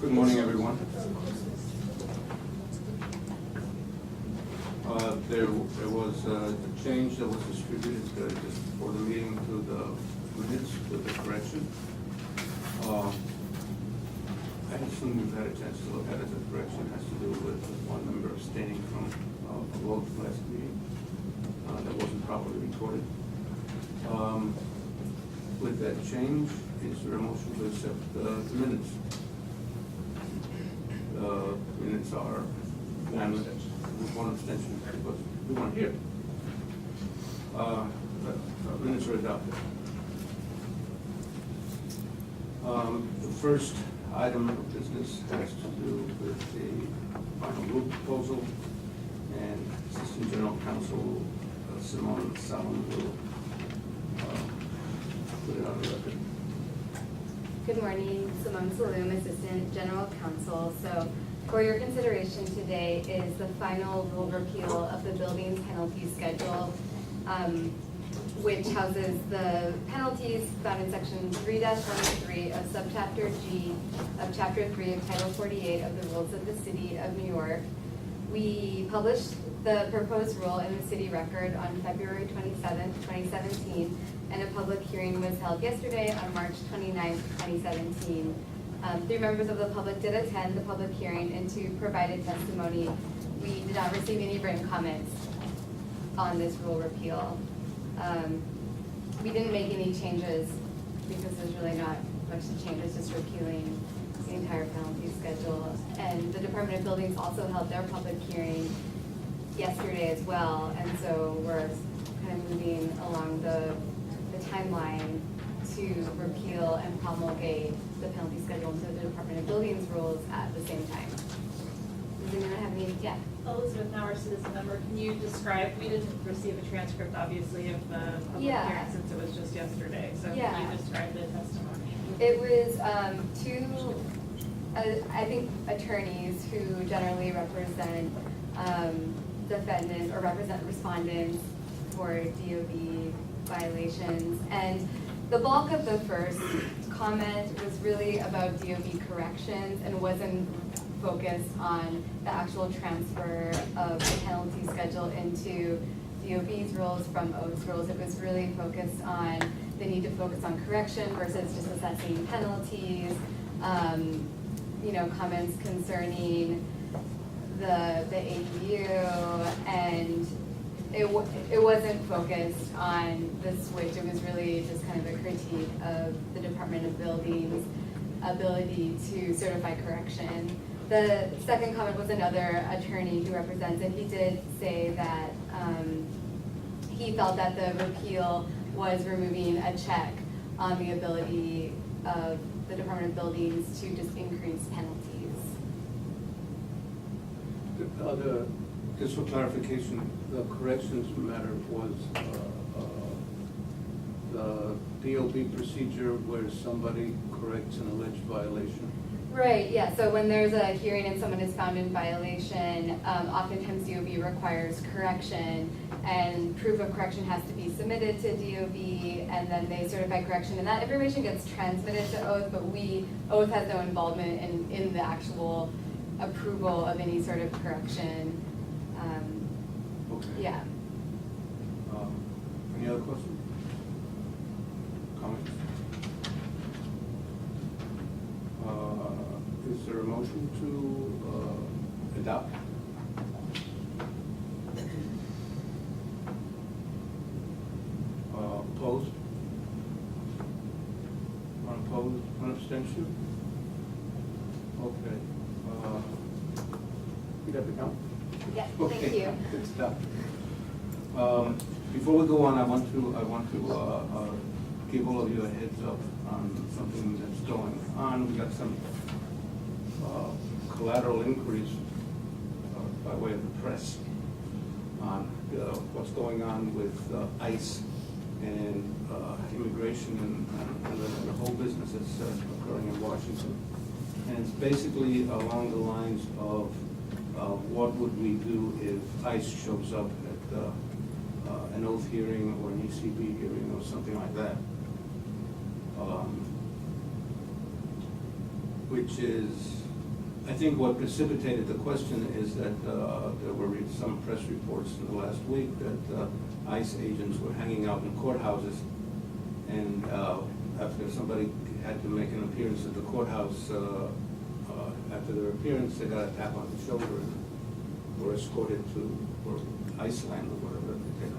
Good morning, everyone. There was a change that was distributed just before the meeting to the minutes with the correction. I assume you've had a chance to look at it. The correction has to do with one member abstaining from a vote last meeting that wasn't properly recorded. With that change, is there a motion to accept the minutes? Minutes are one abstention because we weren't here. The minutes are adopted. The first item of business has to do with the final rule proposal, and Assistant General Counsel Simone Salom will put it on the record. Good morning, Simone Saloom, Assistant General Counsel. So for your consideration today is the final rule repeal of the building's penalty schedule, which houses the penalties found in section 3-103 of subchapter G of chapter 3 of title 48 of the rules of the city of New York. We published the proposed rule in the city record on February 27th, 2017, and a public hearing was held yesterday on March 29th, 2017. 3 members of the public did attend the public hearing, and to provide testimony, we did not receive any written comments on this rule repeal. We didn't make any changes because there's really not much to change. It's just repealing the entire penalty schedule. And the Department of Buildings also held their public hearing yesterday as well, and so we're kind of moving along the timeline to repeal and promulgate the penalty schedule into the Department of Buildings rules at the same time. Does anyone have any? Yeah. Elizabeth Nauer, citizen member, can you describe, we didn't receive a transcript obviously of the public hearing since it was just yesterday, so can you describe the testimony? It was two, I think, attorneys who generally represent defendants or represent respondents for DOB violations, and the bulk of the first comment was really about DOB corrections and wasn't focused on the actual transfer of the penalty schedule into DOB's rules from O's rules. It was really focused on the need to focus on correction versus just assessing penalties, comments concerning the ADU, and it wasn't focused on the switch. It was really just kind of a critique of the Department of Buildings' ability to certify correction. The second comment was another attorney who represents it. He did say that he felt that the repeal was removing a check on the ability of the Department of Buildings to just increase penalties. Just for clarification, the corrections matter was the DOB procedure where somebody corrects an alleged violation. Right, yeah, so when there's a hearing and someone is found in violation, oftentimes DOB requires correction, and proof of correction has to be submitted to DOB, and then they certify correction, and that information gets transmitted to Oath, but Oath has no involvement in the actual approval of any sort of correction. Okay. Yeah. Any other questions? Comments? Is there a motion to adopt? Opposed? One opposed, one abstention? Okay. You got the count? Yeah, Okay. thank you. Good stuff. Before we go on, I want to give all of you a heads up on something that's going on. We got some collateral inquiries by way of the press on what's going on with ICE and immigration and the whole business that's occurring in Washington. And it's basically along the lines of what would we do if ICE shows up at an oath hearing or an ECB hearing or something like that. which is, I think what precipitated the question is that there were some press reports in the last week that ICE agents were hanging out in courthouses, and after somebody had to make an appearance at the courthouse, after their appearance, they got a tap on the shoulder and were escorted to Iceland or whatever they take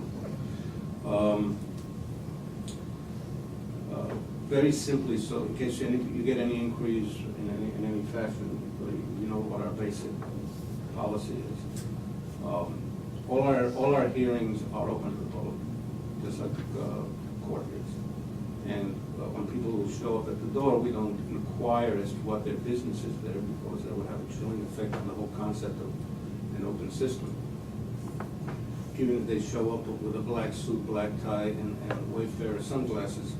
them. Very simply, so in case you get any inquiries in any fashion, you know what our basic policy is. All our hearings are open to the public, just like court is. And when people will show up at the door, we don't inquire as to what their business is there, because that would have a chilling effect on the whole concept of an open system. Even if they show up with a black suit, black tie, and Wayfarer sunglasses,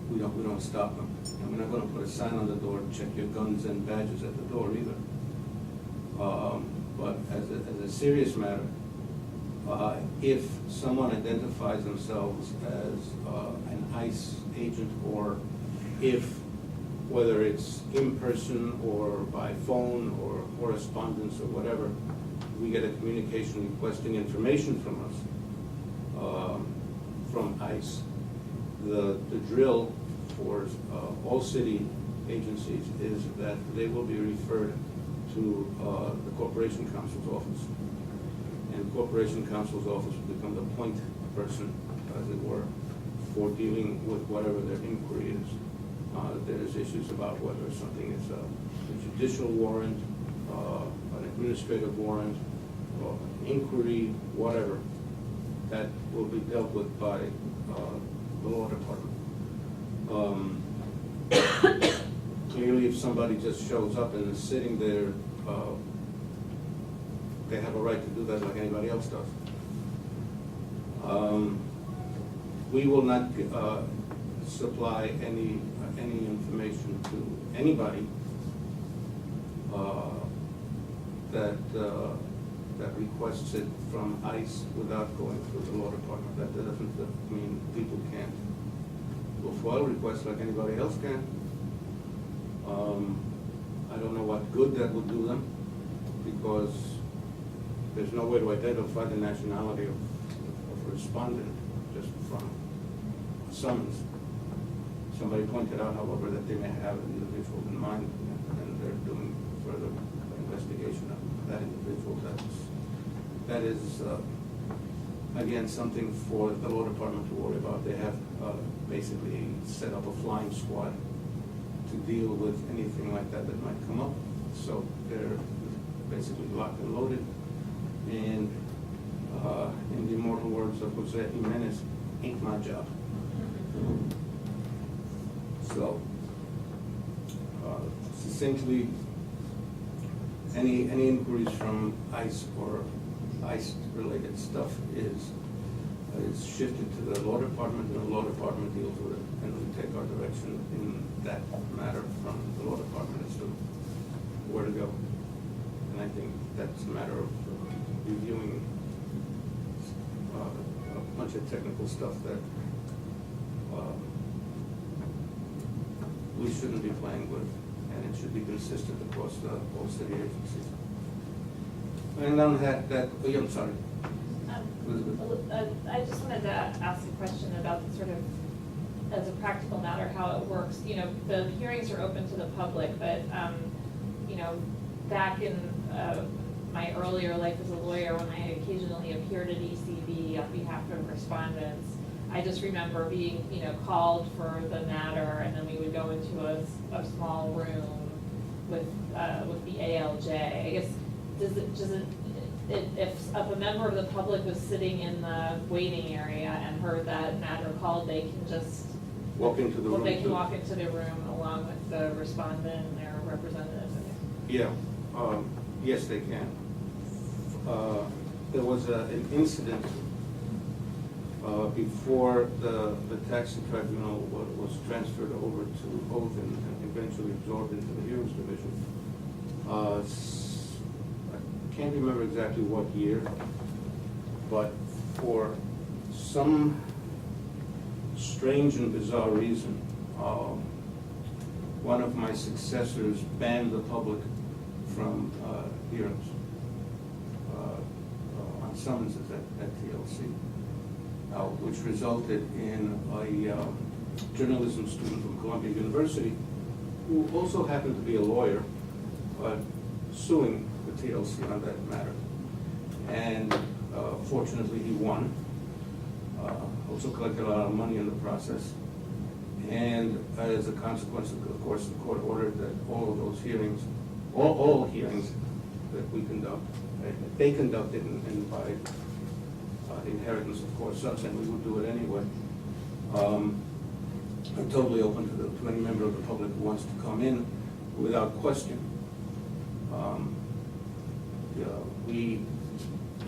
we don't stop them. And we're not going to put a sign on the door, check your guns and badges at the door either. But as a serious matter, if someone identifies themselves as an ICE agent, or if, whether it's in person or by phone or correspondence or whatever, we get a communication requesting information from us, from ICE, the drill for all city agencies is that they will be referred to the Corporation Counsel's office. And the Corporation Counsel's office will become the point person, as it were, for dealing with whatever their inquiry is. There's issues about whether something is a judicial warrant, an administrative warrant, or an inquiry, whatever, that will be dealt with by the law department. Clearly, if somebody just shows up and is sitting there, they have a right to do that like anybody else does. We will not supply any information to anybody that requests it from ICE without going through the law department. That doesn't mean people can't go FOIL requests like anybody else can. I don't know what good that would do them, because there's no way to identify the nationality of a respondent just from a summons. Somebody pointed out, however, that they may have an individual in mind, and they're doing further investigation of that individual. That is again, something for the law department to worry about. They have basically set up a flying squad to deal with anything like that that might come up. So they're basically locked and loaded. And in the immortal words of Jose Jimenez, ain't my job. So succinctly, any inquiries from ICE or ICE-related stuff is shifted to the law department, and the law department deals with it, and we take our direction in that matter from the law department as to where to go. And I think that's a matter of reviewing a bunch of technical stuff that we shouldn't be playing with, and it should be consistent across all city agencies. And on that, oh, yeah, I'm sorry. I just wanted to ask a question about sort of, as a practical matter, how it works. You know, the hearings are open to the public, but, you know, back in my earlier life as a lawyer, when I occasionally appeared at ECB on behalf of respondents, I just remember being, you know, called for the matter, and then we would go into a small room with the ALJ. I guess, if a member of the public was sitting in the waiting area and heard that matter called, they can just walk into the room. They can walk into the room along with the respondent and their representative. Yeah, yes, they can. There was an incident before the taxi tribunal was transferred over to Oath and eventually absorbed into the hearings division. I can't remember exactly what year, but for some strange and bizarre reason, one of my successors banned the public from hearings on summonses at TLC, which resulted in a journalism student from Columbia University, who also happened to be a lawyer, suing the TLC on that matter. And fortunately, he won. Also collected a lot of money in the process. And as a consequence, of course, the court ordered that all of those hearings, all hearings that we conduct, they conducted and by inheritance, of course, us, and we would do it anyway. I'm totally open to any member of the public who wants to come in without question. We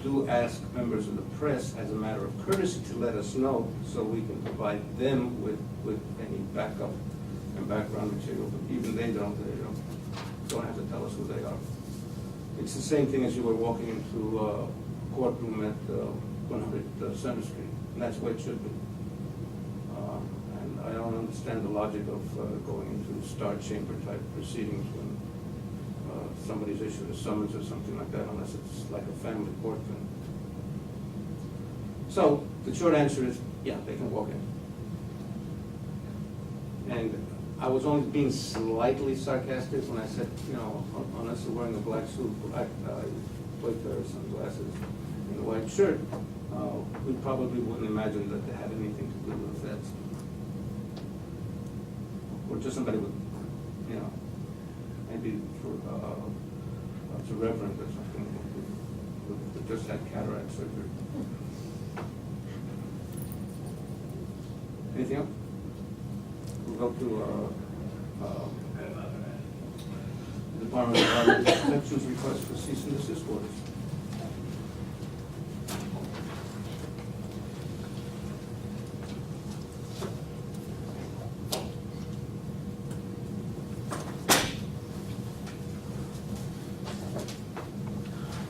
do ask members of the press, as a matter of courtesy, to let us know so we can provide them with any backup and background material. But even they don't have to tell us who they are. It's the same thing as you were walking into a courtroom at 100 Center Street, and that's what it should be. And I don't understand the logic of going into star chamber type proceedings when somebody's issued a summons or something like that, unless it's like a family court thing. So the short answer is, yeah, they can walk in. And I was only being slightly sarcastic when I said, unless they're wearing a black suit, black plate pair, sunglasses, and a white shirt, we probably wouldn't imagine that they had anything to do with the feds. Or just somebody with, maybe for a reverend or something who just had cataract surgery. Anything else? We'll go to the Department of Environmental Protection's request for cease and desist orders.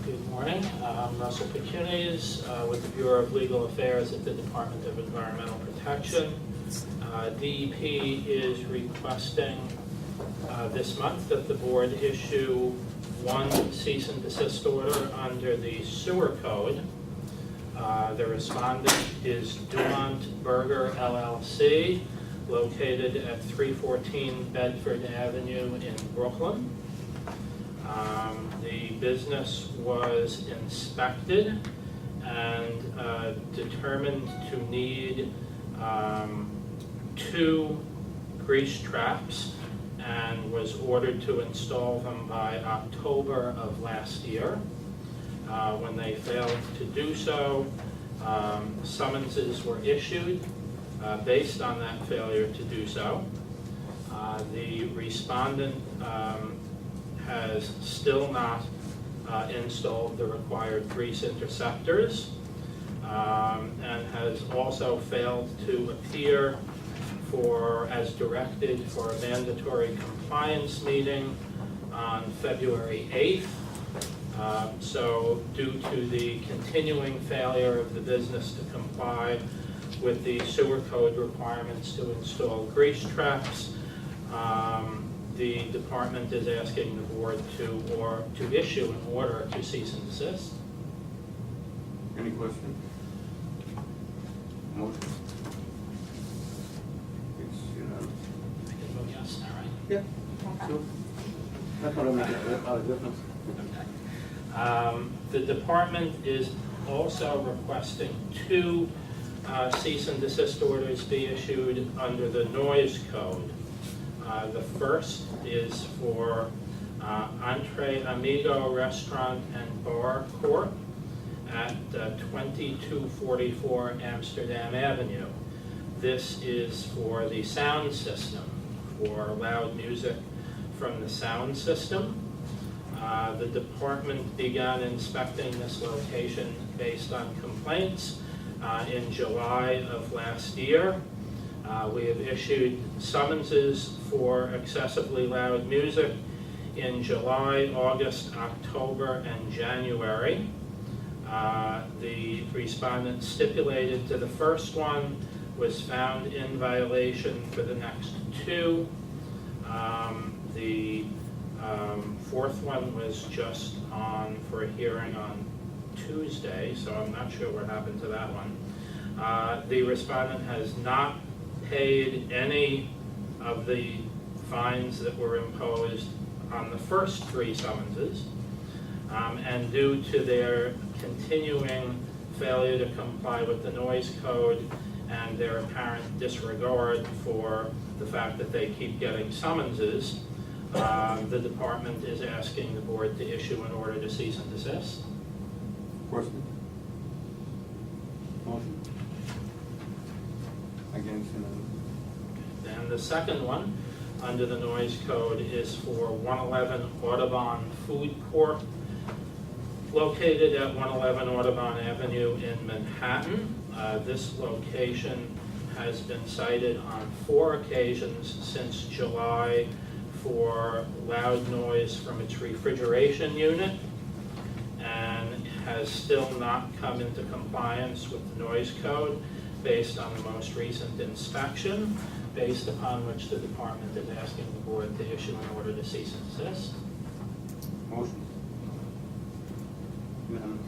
Good morning. I'm Russell Pecunes with the Bureau of Legal Affairs at the Department of Environmental Protection. DEP is requesting this month that the board issue one cease and desist order under the sewer code. The respondent is Dumont Burger LLC, located at 314 Bedford Avenue in Brooklyn. The business was inspected and determined to need 2 grease traps and was ordered to install them by October of last year. When they failed to do so, summonses were issued based on that failure to do so. The respondent has still not installed the required grease interceptors and has also failed to appear as directed for a mandatory compliance meeting on February 8th. So due to the continuing failure of the business to comply with the sewer code requirements to install grease traps, the department is asking the board to issue an order to cease and desist. Any questions? Motion? I can vote yes, all right? Yeah. Sure. That's what I mean, that's not a difference. The department is also requesting 2 cease and desist orders be issued under the noise code. The first is for Entre Amigo Restaurant and Bar Corp. At 2244 Amsterdam Avenue. This is for the sound system, for loud music from the sound system. The department began inspecting this location based on complaints in July of last year. We have issued summonses for excessively loud music in July, August, October, and January. The respondent stipulated to the first one was found in violation for the next two. The fourth one was just on for a hearing on Tuesday, so I'm not sure what happened to that one. The respondent has not paid any of the fines that were imposed on the first three summonses, and due to their continuing failure to comply with the noise code and their apparent disregard for the fact that they keep getting summonses, the department is asking the board to issue an order to cease and desist. Question? Motion? Against, And the second one, under the noise code, is for 111 Audubon Food Court, located at 111 Audubon Avenue in Manhattan. This location has been cited on 4 occasions since July for loud noise from its refrigeration unit, and has still not come into compliance with the noise code based on the most recent inspection, based upon which the department is asking the board to issue an order to cease and desist. motion? Unanimous.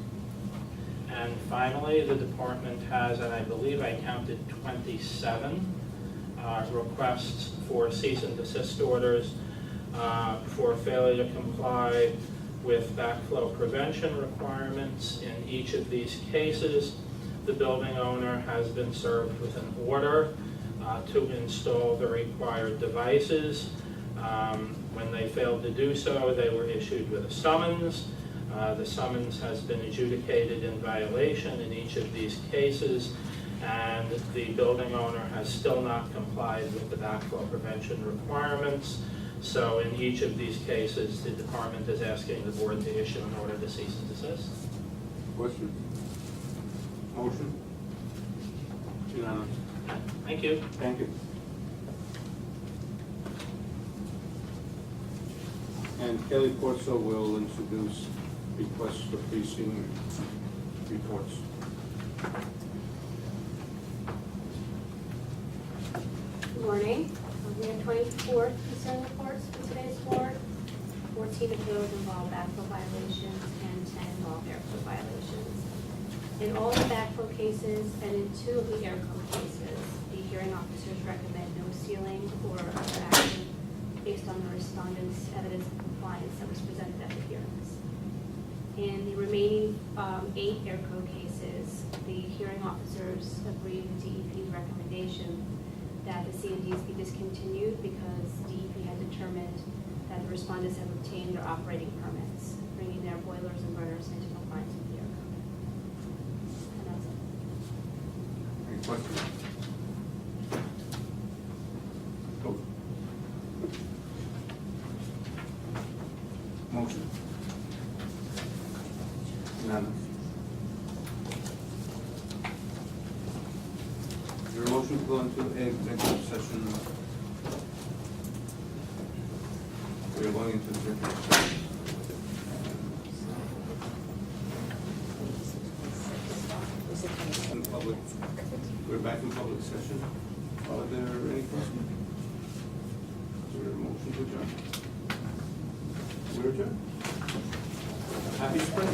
And finally, the department has, and I believe I counted 27 requests for cease and desist orders for failure to comply with backflow prevention requirements. In each of these cases, the building owner has been served with an order to install the required devices. When they failed to do so, they were issued with a summons. The summons has been adjudicated in violation in each of these cases, and the building owner has still not complied with the backflow prevention requirements. So in each of these cases, the department is asking the board to issue an order to cease and desist. Question? Motion? Unanimous. Thank you. Thank you. And Kelly Corso will introduce requests for precinct reports. Good morning. We have 24 concern reports for today's board. 14 of those involve backflow violations and 10 involve air code violations. In all the backflow cases and in 2 of the air code cases, the hearing officers recommend no sealing or other action based on the respondent's evidence of compliance that was presented at the hearings. In the remaining 8 air code cases, the hearing officers agreed with DEP's recommendation that the C&Ds be discontinued because DEP had determined that the respondents have obtained their operating permits, bringing their boilers and burners into compliance with the air code. And that's it. Any questions? Go. Motion? Unanimous. Is there a motion to go into executive session? We are going into executive session. In public, we're back in public session. Are there any questions? Is there a motion to adjourn? We're adjourned. Happy spring.